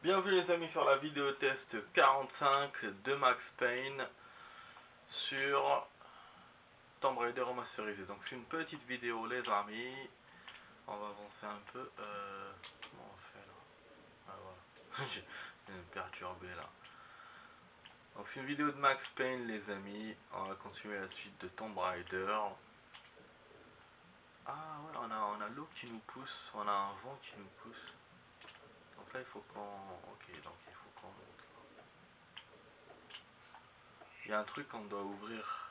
Bienvenue les amis sur la vidéo test 45 de Max Payne sur Tomb Raider remasterisé. Donc c'est une petite vidéo les amis. On va avancer un peu. Comment on fait là? Ah voilà. J'ai me perturbé là. Donc c'est une vidéo de Max Payne les amis. On va continuer la suite de Tomb Raider. Ah ouais, on a l'eau qui nous pousse, on a un vent qui nous pousse. Donc là il faut qu'on... Ok, donc il faut qu'on monte là. Il y a un truc qu'on doit ouvrir.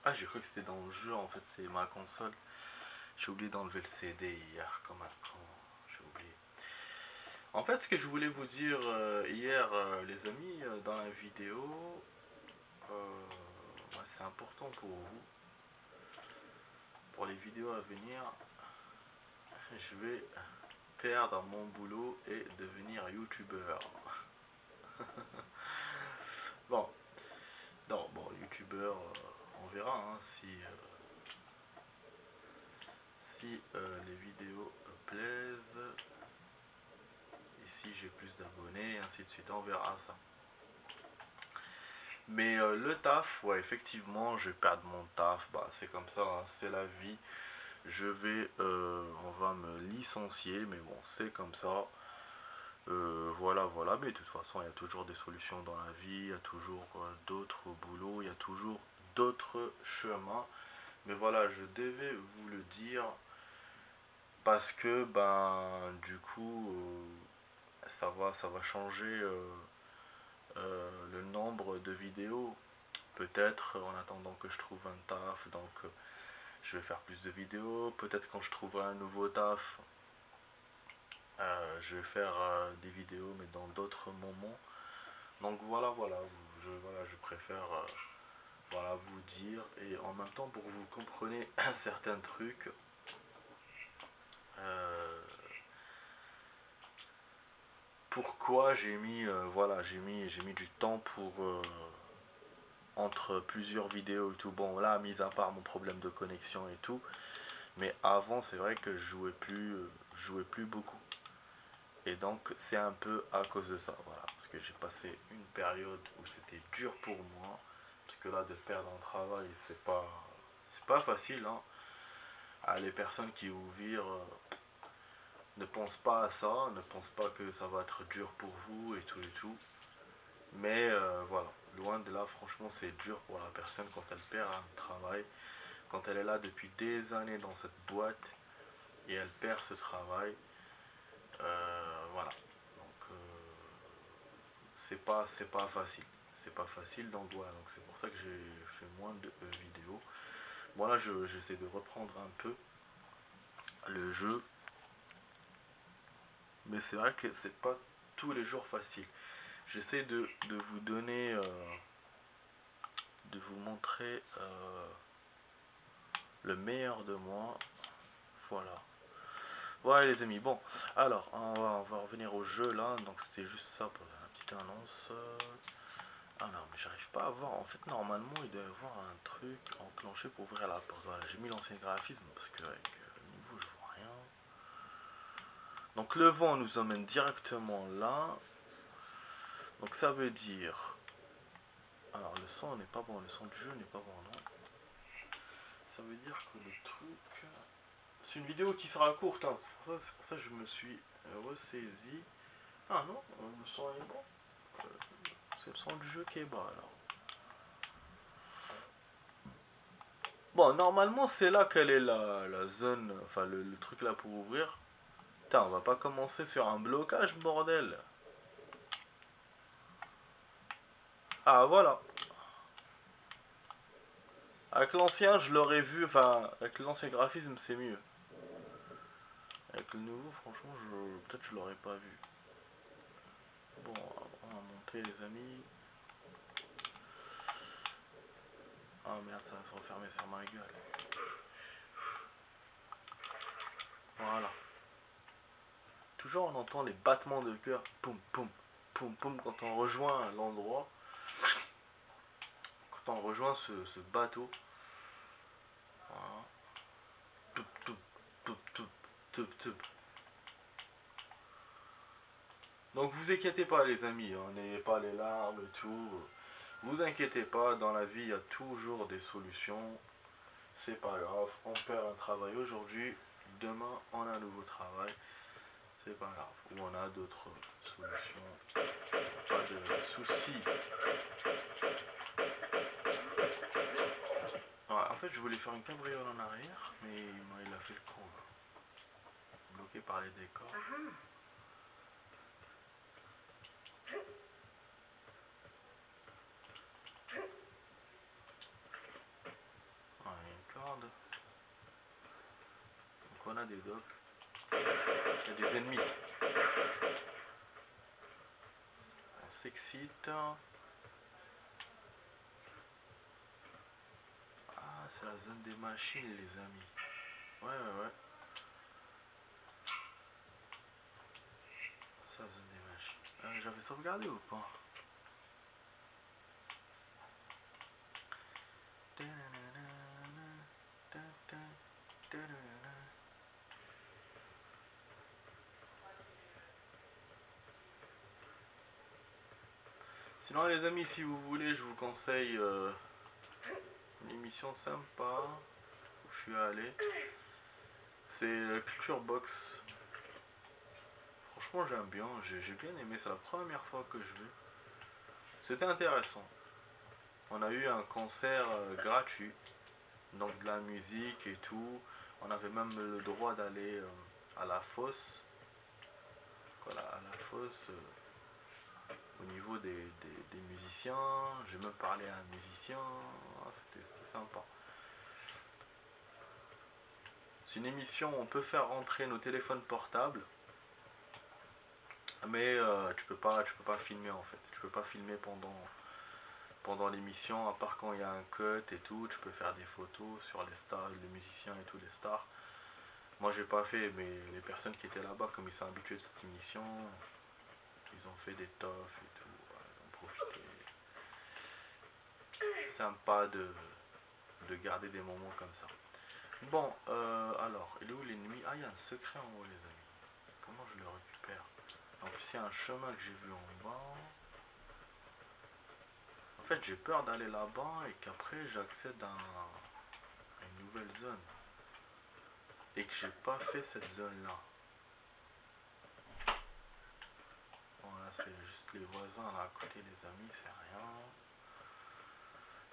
Ah, j'ai cru que c'était dans le jeu, en fait c'est ma console. J'ai oublié d'enlever le CD hier, comme un con. J'ai oublié. En fait, ce que je voulais vous dire hier, les amis, dans la vidéo, c'est important pour vous. Pour les vidéos à venir, je vais perdre mon boulot et devenir youtubeur. Bon, non, bon, youtubeur, on verra hein, si les vidéos plaisent et si j'ai plus d'abonnés, ainsi de suite, on verra ça. Mais le taf, ouais, effectivement, je vais perdre mon taf, bah c'est comme ça, hein, c'est la vie. On va me licencier, mais bon, c'est comme ça. Voilà, voilà, mais de toute façon, il y a toujours des solutions dans la vie, il y a toujours d'autres boulots, il y a toujours d'autres chemins. Mais voilà, je devais vous le dire parce que, ben, du coup, ça va changer le nombre de vidéos. Peut-être en attendant que je trouve un taf, donc je vais faire plus de vidéos. Peut-être quand je trouverai un nouveau taf, je vais faire des vidéos mais dans d'autres moments. Donc voilà, voilà, je préfère voilà, vous dire et en même temps pour que vous compreniez certains trucs. Euh, Pourquoi j'ai mis voilà, j'ai mis du temps pour entre plusieurs vidéos et tout. Bon là, mis à part mon problème de connexion et tout, mais avant c'est vrai que je jouais plus beaucoup. Et donc c'est un peu à cause de ça, voilà, parce que j'ai passé une période où c'était dur pour moi, parce que là de perdre un travail c'est pas facile, hein. Ah, les personnes qui vous virent ne pensent pas à ça, ne pensent pas que ça va être dur pour vous et tout et tout. Mais voilà, loin de là, franchement c'est dur pour la personne quand elle perd un travail, quand elle est là depuis des années dans cette boîte et elle perd ce travail. Voilà. Donc c'est pas facile. C'est pas facile donc voilà, donc c'est pour ça que j'ai fait moins de vidéos. Bon là j'essaie de reprendre un peu le jeu. Mais c'est vrai que c'est pas tous les jours facile. J'essaie de vous donner de vous montrer le meilleur de moi. Voilà. Voilà les amis, bon, alors on va revenir au jeu là, donc c'était juste ça pour la petite annonce. Ah non, mais j'arrive pas à voir, en fait normalement il doit y avoir un truc enclenché pour ouvrir la porte. Voilà, j'ai mis l'ancien graphisme parce que avec le nouveau je vois rien. Donc le vent nous emmène directement là, donc ça veut dire... Alors le son n'est pas bon, le son du jeu n'est pas bon, non. Ça veut dire que le truc... C'est une vidéo qui sera courte, hein. C'est pour ça que je me suis ressaisi. Ah non, le son est bon. C'est le son du jeu qui est bas alors. Bon, normalement c'est là qu'elle est la zone, enfin le truc là pour ouvrir. Putain, on va pas commencer sur un blocage, bordel. Ah voilà. Avec l'ancien, je l'aurais vu, enfin, avec l'ancien graphisme c'est mieux. Avec le nouveau, franchement, peut-être je l'aurais pas vu. Bon, on va monter les amis. Ah merde, ça va se refermer sur ma gueule. Voilà. Toujours on entend les battements de cœur. Poum, poum, poum, poum, quand on rejoint l'endroit. Quand on rejoint ce bateau. Voilà. Toup, toup, toup, toup, toup, toup. Donc vous inquiétez pas les amis, hein, n'ayez pas les larmes et tout. Vous inquiétez pas, dans la vie il y a toujours des solutions. C'est pas grave, on perd un travail aujourd'hui, demain on a un nouveau travail. C'est pas grave, ou on a d'autres solutions, pas de soucis. Ouais, en fait je voulais faire une cabriole en arrière, mais il a fait le con là. Bloqué par les décors. Ouais, il y a une corde. Donc on a des docks. Il y a des ennemis. On s'excite. Ah, c'est la zone des machines les amis. Ouais. Ça, zone des machines. J'avais sauvegardé ou pas? Sinon les amis, si vous voulez, je vous conseille une émission sympa où je suis allé. C'est Culture Box. Franchement j'aime bien, j'ai bien aimé, c'est la première fois que je vais. C'était intéressant. On a eu un concert gratuit, donc de la musique et tout. On avait même le droit d'aller à la fosse. Voilà, à la fosse. Au niveau des musiciens, j'ai même parlé à un musicien, c'était sympa. C'est une émission où on peut faire rentrer nos téléphones portables, mais tu peux pas filmer en fait. Tu peux pas filmer pendant l'émission, à part quand il y a un cut et tout. Tu peux faire des photos sur les stars, les musiciens et tout, les stars. Moi j'ai pas fait, mais les personnes qui étaient là-bas, comme ils sont habitués de cette émission, ils ont fait des toffs et tout, ils ont profité. Sympa de garder des moments comme ça. Bon, alors, il est où l'ennemi? Ah, il y a un secret en haut, les amis. Comment je le récupère? Donc, c'est un chemin que j'ai vu en bas. En fait, j'ai peur d'aller là-bas et qu'après, j'accède à une nouvelle zone. Et que j'ai pas fait cette zone-là. Bon, là, c'est juste les voisins là à côté, les amis, c'est rien.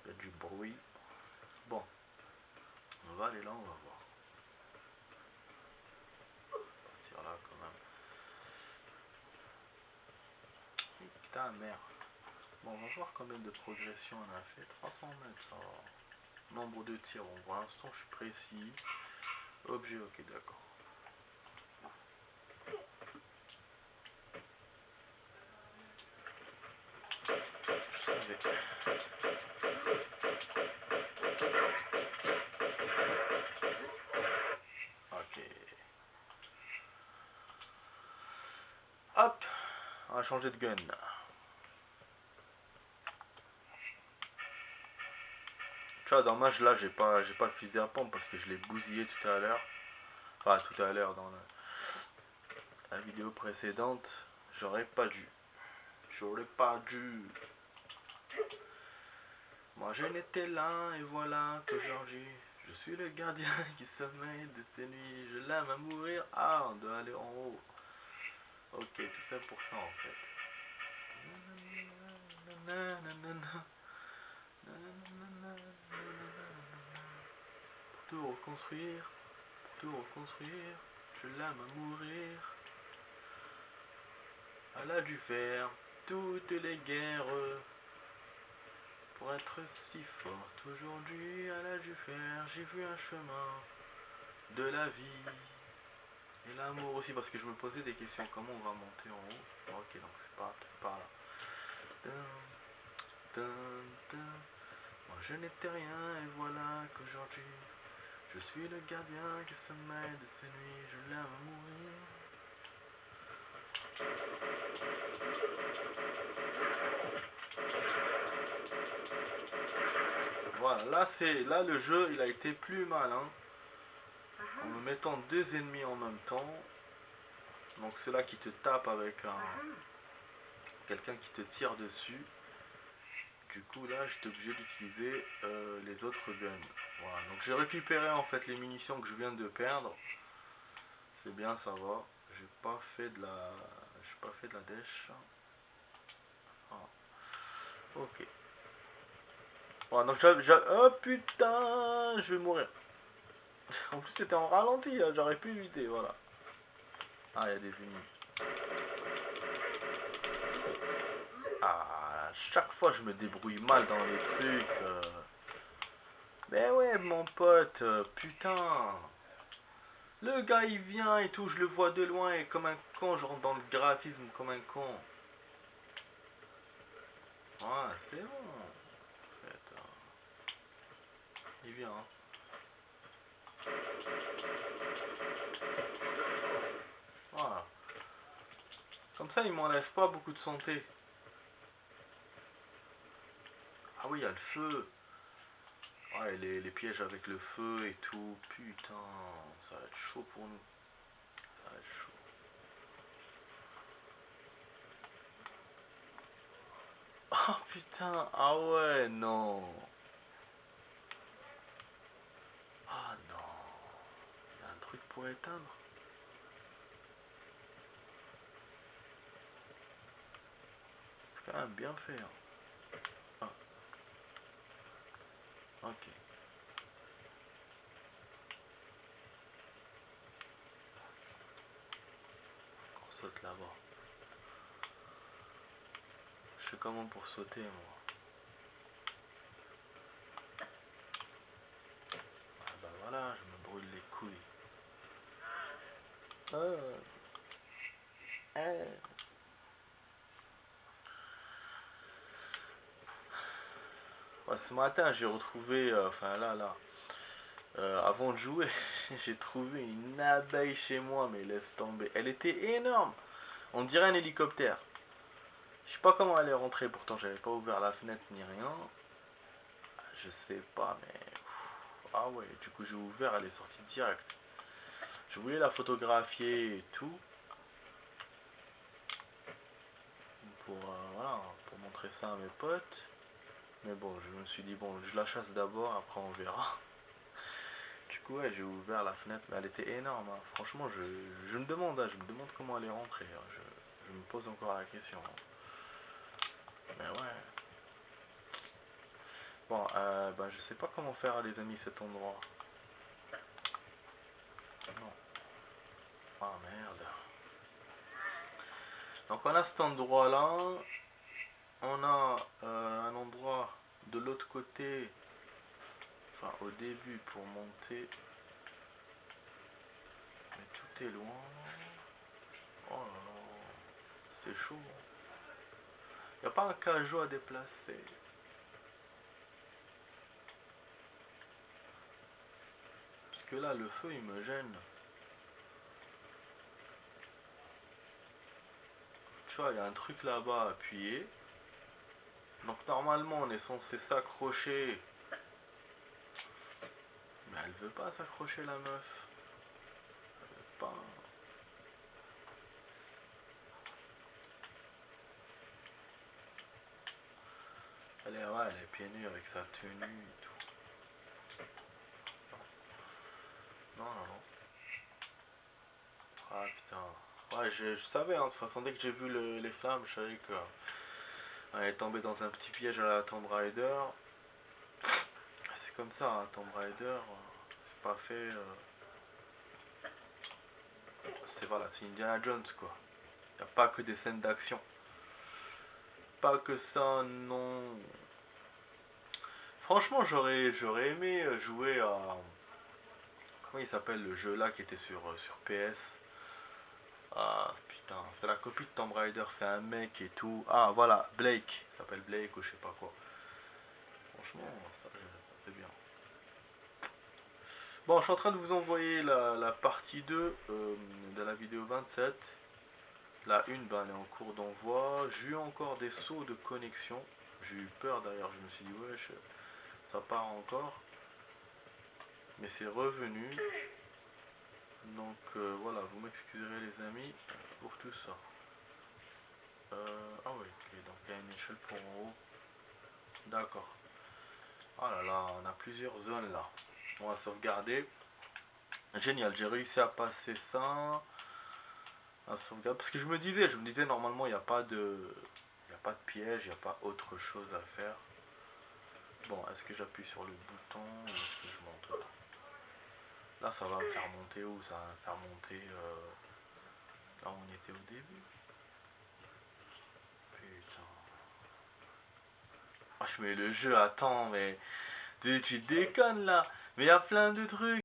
Il y a du bruit. Bon, on va aller là, on va voir. Partir là quand même. Putain, merde. Bon, on va voir combien de progression on a fait. 300 mètres. Alors. Nombre de tirs. Bon, pour l'instant, je suis précis. Objet, ok, d'accord. Ok. Hop, on va changer de gun. Tu vois, dommage là, j'ai pas le fusil à pompe parce que je l'ai bousillé tout à l'heure. Enfin, tout à l'heure dans la vidéo précédente. J'aurais pas dû. J'aurais pas dû. Moi je n'étais là et voilà qu'aujourd'hui je suis le gardien qui sommeille de ces nuits. Je l'aime à mourir. Ah, on doit aller en haut. Ok, tout ça pour ça en fait. Tout reconstruire, tout reconstruire. Je l'aime à mourir. Elle a dû faire toutes les guerres pour être si forte. Aujourd'hui, elle a dû faire. J'ai vu un chemin de la vie et l'amour aussi, parce que je me posais des questions. Comment on va monter en haut? Ok, donc c'est pas là. Dun, dun, dun. Moi je n'étais rien et voilà qu'aujourd'hui je suis le gardien qui sommeille de ces nuits. Je l'aime à mourir. Voilà, là le jeu il a été plus malin en me mettant deux ennemis en même temps. Donc ceux-là qui te tapent avec quelqu'un qui te tire dessus. Du coup là j'étais obligé d'utiliser les autres guns. Voilà, donc j'ai récupéré en fait les munitions que je viens de perdre. C'est bien, ça va. J'ai pas fait de la dèche. Ah. Ok. Voilà, donc oh putain, je vais mourir. En plus c'était en ralenti, là, j'aurais pu éviter, voilà. Ah, il y a des ennemis. Ah, chaque fois je me débrouille mal dans les trucs. Mais ouais, mon pote, putain. Le gars il vient et tout, je le vois de loin et comme un con, je rentre dans le graphisme comme un con. Ouais, c'est bon. En fait, il vient. Voilà. Comme ça, il m'enlève pas beaucoup de santé. Ah oui, il y a le feu. Ouais, les pièges avec le feu et tout. Putain, ça va être chaud pour nous. Ça va être chaud. Oh putain, ah ouais, non. Ah non. Il y a un truc pour éteindre. C'est quand même bien fait. Hein. Ah, ok. On saute là-bas. Je sais comment pour sauter, moi. Ah bah voilà, je me brûle les couilles. Oh. Ouais, ce matin, j'ai retrouvé, enfin là, avant de jouer, j'ai trouvé une abeille chez moi, mais laisse tomber. Elle était énorme. On dirait un hélicoptère. Je sais pas comment elle est rentrée, pourtant j'avais pas ouvert la fenêtre ni rien. Je sais pas, mais... Ah ouais, du coup j'ai ouvert, elle est sortie direct. Je voulais la photographier et tout. Pour, voilà, pour montrer ça à mes potes. Mais bon, je me suis dit, bon, je la chasse d'abord, après on verra. Du coup, ouais, j'ai ouvert la fenêtre, mais elle était énorme. Hein. Franchement, je me demande, hein, je me demande comment elle est rentrée. Hein. Je me pose encore la question. Hein. Mais ouais. Bon, bah, je sais pas comment faire, les amis, cet endroit. Non. Ah merde. Donc on a cet endroit-là. On a un endroit de l'autre côté. Enfin, au début pour monter. Mais tout est loin. Oh là là. C'est chaud. Y a pas un cajot à déplacer. Parce que là, le feu, il me gêne. Tu vois, il y a un truc là-bas à appuyer. Donc normalement, on est censé s'accrocher. Mais elle veut pas s'accrocher, la meuf. Elle veut pas. Ouais, elle est pieds nus avec sa tenue et tout. Non, non, non. Ah putain. Ouais, je savais, hein, de toute façon, dès que j'ai vu les flammes, je savais que elle est tombée dans un petit piège à la Tomb Raider. C'est comme ça, hein, Tomb Raider, c'est pas fait. C'est voilà, c'est Indiana Jones quoi. Y a pas que des scènes d'action. Pas que ça, non. Franchement, j'aurais aimé jouer à. Comment il s'appelle le jeu là qui était sur PS. Ah putain, c'est la copie de Tomb Raider, c'est un mec et tout. Ah voilà, Blake, il s'appelle Blake ou je sais pas quoi. Franchement, ça c'est bien. Bon, je suis en train de vous envoyer la partie 2 de la vidéo 27. La 1, ben, elle est en cours d'envoi. J'ai eu encore des sauts de connexion. J'ai eu peur d'ailleurs, je me suis dit, wesh, ça part encore. Mais c'est revenu. Donc voilà, vous m'excuserez les amis. ça? Ah oui, ok, donc il y a une échelle pour en haut. D'accord. Oh là là, on a plusieurs zones là. On va sauvegarder. Génial, j'ai réussi à passer ça. À sauvegarder. Parce que je me disais normalement il n'y a pas de. Il n'y a pas de piège, il n'y a pas autre chose à faire. Bon, est-ce que j'appuie sur le bouton ou est-ce que je monte là? Là, ça va me faire monter où? Ça va me faire monter là où on était au début. Putain. Ah, je mets le jeu, attends, mais tu déconnes là. Mais il y a plein de trucs.